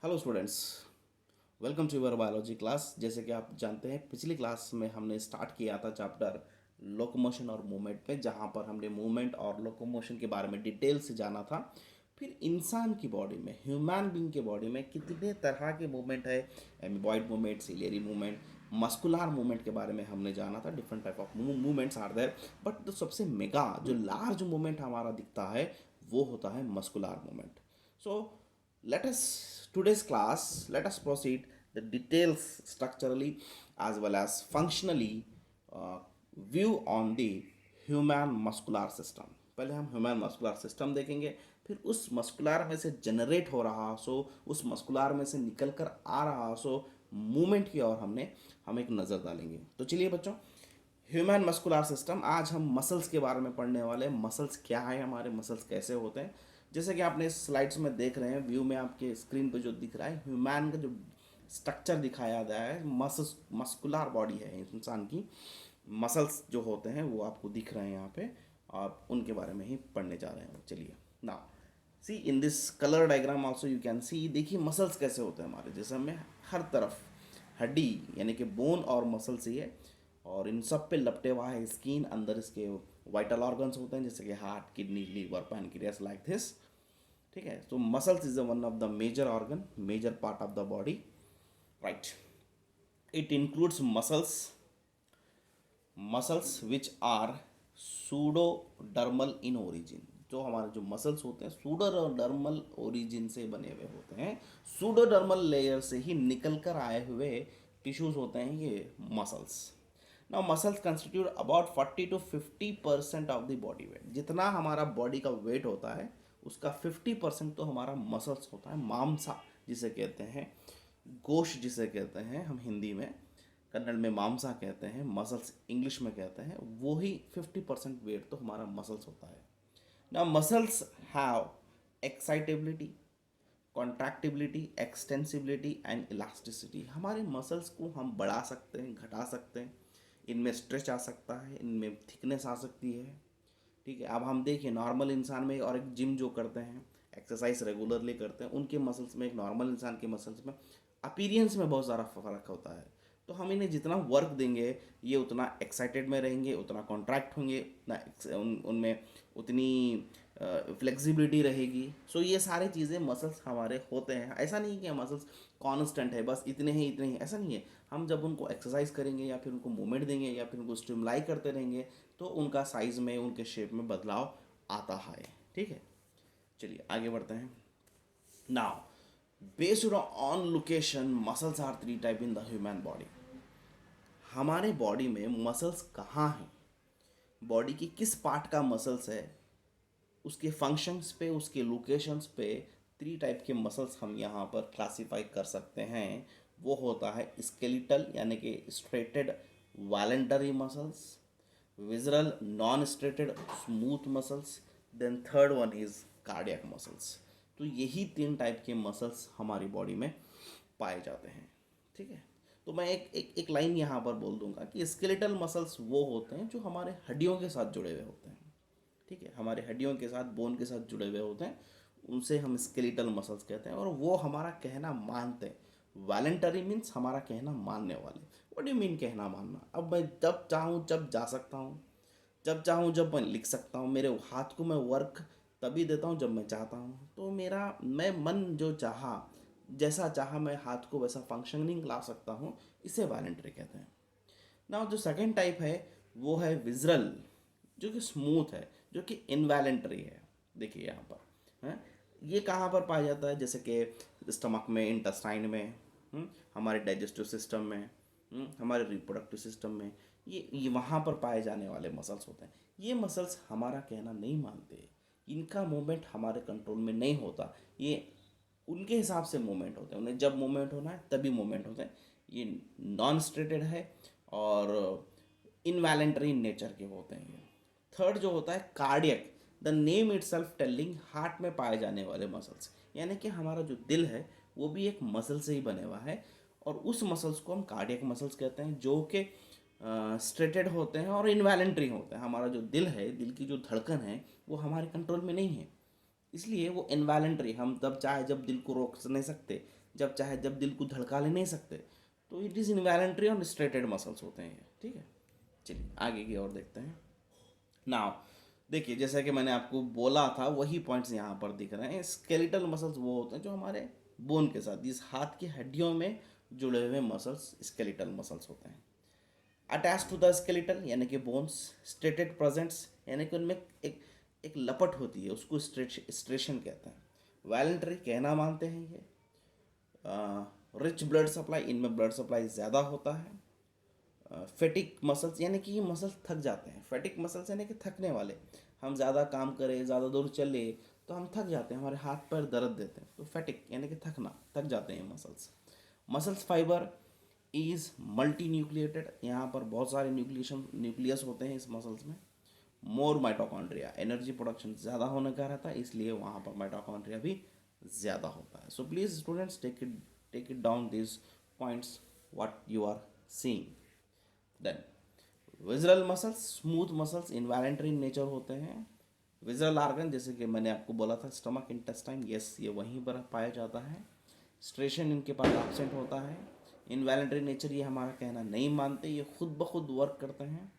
Hello students, welcome to your biology class. जैसे कि आप जानते हैं, पिछली क्लास में हमने स्टार्ट किया था चैप्टर लोकोमोशन और मूवमेंट पे, जहाँ पर हमने मूवमेंट और लोकोमोशन के बारे में डिटेल से जाना था। फिर इंसान की बॉडी में, ह्यूमन बीइंग के बॉडी में कितने तरह के मूवमेंट है, amoeboid movement, ciliary movement, muscular movement के बारे में हमने जाना था। Different type of movements are there, but जो सबसे मेगा जो लार्ज मूवमेंट हमारा दिखता है वो होता है muscular movement. So let us today's class let us proceed the details structurally as well as functionally uh, view on the human muscular system। पहले हम ह्यूमन मस्कुलर सिस्टम देखेंगे, फिर उस मस्कुलर में से जनरेट हो रहा सो उस मस्कुलर में से निकल कर आ रहा सो मूवमेंट की ओर हम एक नज़र डालेंगे। तो चलिए बच्चों, ह्यूमन मस्कुलर सिस्टम, आज हम मसल्स के बारे में पढ़ने वाले हैं। मसल्स क्या है, हमारे मसल्स कैसे होते हैं। जैसे कि आपने स्लाइड्स में देख रहे हैं, व्यू में आपके स्क्रीन पे जो दिख रहा है, ह्यूमन का जो स्ट्रक्चर दिखाया गया है, मस्कुलर बॉडी है इंसान की। मसल्स जो होते हैं वो आपको दिख रहे हैं यहाँ पे, आप उनके बारे में ही पढ़ने जा रहे हैं। चलिए ना, see in this colour diagram also you can see. देखिए मसल्स कैसे होते हैं हमारे जिसम में। हर तरफ हड्डी यानी कि बोन और मसल्स ही है, और इन सब पे लपटे हुआ है स्किन। अंदर इसके वाइटल ऑर्गन्स होते हैं जैसे कि heart, kidney, liver, pancreas, like this. ठीक है, तो muscles is one of the major organ, major part of the body, right. It includes muscles which are सूडोडर्मल इन ओरिजिन। जो हमारे जो मसल्स होते हैं सूडोडर्मल ओरिजिन से बने हुए होते हैं, सूडोडर्मल लेयर से ही निकल कर आए हुए टिश्यूज होते हैं ये muscles. Now muscles constitute about 40 to 50% of the body weight. जितना हमारा बॉडी का वेट होता है उसका 50% तो हमारा मसल्स होता है। मांसा जिसे कहते हैं, गोश्त जिसे कहते हैं हम हिंदी में, कन्नड़ में मांसा कहते हैं, मसल्स इंग्लिश में कहते हैं, वो ही 50% वेट तो हमारा मसल्स होता है। ना muscles have excitability, contractibility, extensibility and elasticity. हमारे मसल्स को हम बढ़ा सकते हैं, घटा सकते हैं, इनमें स्ट्रेच आ सकता है, इनमें थिकनेस आ सकती है। ठीक है, अब हम देखिए नॉर्मल इंसान में और एक जिम जो करते हैं, एक्सरसाइज रेगुलरली करते हैं, उनके मसल्स में, एक नॉर्मल इंसान के मसल्स में अपीरियंस में बहुत सारा फ़र्क होता है। तो हम इन्हें जितना वर्क देंगे ये उतना एक्साइटेड में रहेंगे, उतना कॉन्ट्रैक्ट होंगे, उतना उनमें उतनी फ्लेक्सिबिलिटी रहेगी। सो ये सारी चीज़ें मसल्स हमारे होते हैं। ऐसा नहीं कि मसल्स कांस्टेंट है, बस इतने ही इतने ही, ऐसा नहीं है। हम जब उनको एक्सरसाइज करेंगे या फिर उनको मूवमेंट देंगे या फिर उनको स्टिमुलाई करते रहेंगे तो उनका साइज़ में, उनके शेप में बदलाव आता है। ठीक है, चलिए आगे बढ़ते हैं। Now based on location, muscles are three type in the human body. हमारे बॉडी में मसल्स कहाँ हैं, बॉडी की किस पार्ट का मसल्स है, उसके फंक्शंस पे, उसके लोकेशंस पे थ्री टाइप के मसल्स हम यहाँ पर क्लासीफाई कर सकते हैं। वो होता है स्केलेटल यानी कि striated voluntary muscles, visceral non striated smooth muscles, then third one is cardiac muscles. तो यही तीन टाइप के मसल्स हमारी बॉडी में पाए जाते हैं। ठीक है, तो मैं एक लाइन यहाँ पर बोल दूंगा कि स्केलेटल मसल्स वो होते हैं जो हमारे हड्डियों के साथ जुड़े हुए होते हैं। ठीक है, हमारे हड्डियों के साथ, बोन के साथ जुड़े हुए होते हैं, उनसे हम स्केलेटल मसल्स कहते हैं, और वो हमारा कहना मानते हैं। वॉलंटरी मीन्स हमारा कहना मानने वाले। व्हाट डू मीन कहना मानना? अब मैं जब चाहूँ जब जा सकता हूँ, जब चाहूँ जब मैं लिख सकता हूँ, मेरे हाथ को मैं वर्क तभी देता हूँ जब मैं चाहता हूँ। तो मेरा मैं मन जो चाहा, जैसा चाहा मैं हाथ को वैसा फंक्शनिंग ला सकता हूँ, इसे वॉलंटरी कहते हैं। ना जो सेकेंड टाइप है वो है विजरल, जो कि स्मूथ है, जो कि इनवॉलेंटरी है। देखिए यहाँ पर है, ये कहाँ पर पाया जाता है, जैसे कि स्टमक में, इंटेस्टाइन में, हमारे डाइजेस्टिव सिस्टम में, हमारे रिप्रोडक्टिव सिस्टम में, ये वहाँ पर पाए जाने वाले मसल्स होते हैं। ये मसल्स हमारा कहना नहीं मानते, इनका मूवमेंट हमारे कंट्रोल में नहीं होता। ये उनके हिसाब से मूवमेंट होते हैं, उन्हें जब मूवमेंट होना है तभी मूवमेंट होते हैं। ये नॉन स्ट्रेटेड है और इनवॉलेंटरी नेचर के होते हैं। ये थर्ड जो होता है cardiac, the name it self telling, heart में पाए जाने वाले मसल्स, यानी कि हमारा जो दिल है वो भी एक मसल से ही बने हुआ है, और उस मसल्स को हम कार्डियक मसल्स कहते हैं, जो कि स्ट्रेटेड होते हैं और इनवॉलेंटरी होते हैं। हमारा जो दिल है, दिल की जो धड़कन है वो हमारे कंट्रोल में नहीं है, इसलिए वो इनवॉलेंट्री, हम तब चाहे जब दिल को रोक नहीं सकते, जब चाहे जब दिल को धड़का ले नहीं सकते, तो इट इज़ इनवॉलेंट्री और स्ट्रेटेड मसल्स होते हैं ये, ठीक है। चलिए आगे की ओर देखते हैं। नाउ देखिए, जैसा कि मैंने आपको बोला था वही पॉइंट्स यहाँ पर दिख रहे हैं। स्केलेटल मसल्स वो होते हैं जो हमारे बोन के साथ, इस हाथ की हड्डियों में जुड़े हुए मसल्स स्केलेटल मसल्स होते हैं। अटैच टू द स्केलेटल यानी कि बोन्स, स्ट्रेटेड प्रेजेंट्स यानी कि उनमें एक लपट होती है, उसको स्ट्रेशन कहते हैं। वॉलेंटरी कहना मानते हैं ये। रिच ब्लड सप्लाई, इनमें ब्लड सप्लाई ज़्यादा होता है। फेटिक मसल्स यानी कि ये मसल्स थक जाते हैं। फेटिक मसल्स यानी कि थकने वाले, हम ज़्यादा काम करें, ज़्यादा दूर चले तो हम थक जाते हैं, हमारे हाथ पैर दर्द देते हैं, तो फेटिक यानी कि थकना, थक जाते हैं muscles. Muscles fibre is multi nucleated, यहाँ पर बहुत सारे न्यूक्लियस होते हैं इस मसल्स में। मोर माइटोकॉन्ड्रिया, एनर्जी प्रोडक्शन ज़्यादा होने का रहता है, इसलिए वहाँ पर माइटोकॉन्ड्रिया भी ज़्यादा होता है। So please students take it down this points what you are seeing. Then visceral muscles, smooth muscles involuntary in nature होते हैं। विजरल आर्गन जैसे कि मैंने आपको बोला था, स्टमक, इंटेस्टाइन, यस ये वहीं पर पाया जाता है। स्ट्रेशन इनके पास एब्सेंट होता है। इनवॉलेंटरी नेचर ये हमारा कहना नहीं मानते, ये खुद ब खुद वर्क करते हैं।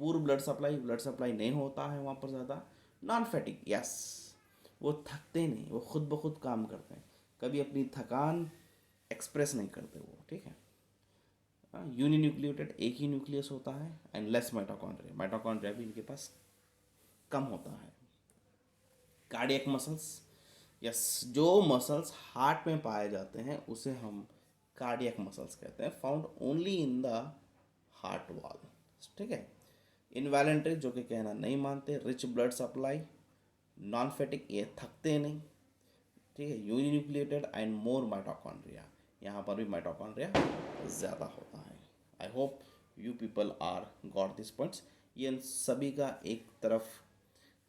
पूर ब्लड सप्लाई नहीं होता है वहाँ पर ज़्यादा। नॉन फैटिक, यस वो थकते नहीं, वो खुद ब खुद काम करते हैं, कभी अपनी थकान एक्सप्रेस नहीं करते वो, ठीक है। यूनिन्यूक्लिएटेड, एक ही न्यूक्लियस होता है। एंड लेस माइटोकॉन्ड्रिया, माइटोकॉन्ड्रिया भी इनके पास कम होता है। कार्डियक मसल्स, यस जो मसल्स हार्ट में पाए जाते हैं उसे हम कार्डियक मसल्स कहते हैं, found only in the heart wall, ठीक है। इनवॉलेंटरी जो कि कहना नहीं मानते। रिच ब्लड सप्लाई, नॉन फैटिक ये थकते नहीं, ठीक है। यूनिन्यूक्लिएटेड एंड मोर माइटोकॉन्ड्रिया, यहाँ पर भी माइटोकॉन्ड्रिया ज़्यादा होता है। I hope you people are got this points. ये इन सभी का एक तरफ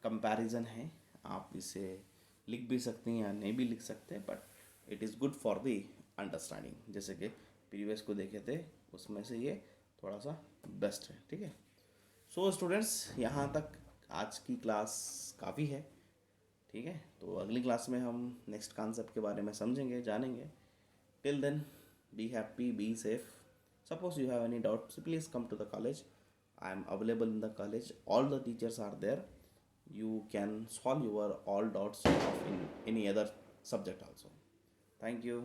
कंपैरिजन है, आप इसे लिख भी सकते हैं या नहीं भी लिख सकते, but it is good for the understanding. जैसे कि प्रीवियस को देखे थे उसमें से ये थोड़ा सा बेस्ट है, ठीक है। सो स्टूडेंट्स यहाँ तक आज की क्लास काफ़ी है, ठीक है। तो अगली क्लास में हम नेक्स्ट कॉन्सेप्ट के बारे में समझेंगे, जानेंगे। Till then be happy, be safe. Suppose you have any doubt please come to the college, I am available in the college, all the teachers are there, you can solve your all doubts of in any other subject also. Thank you.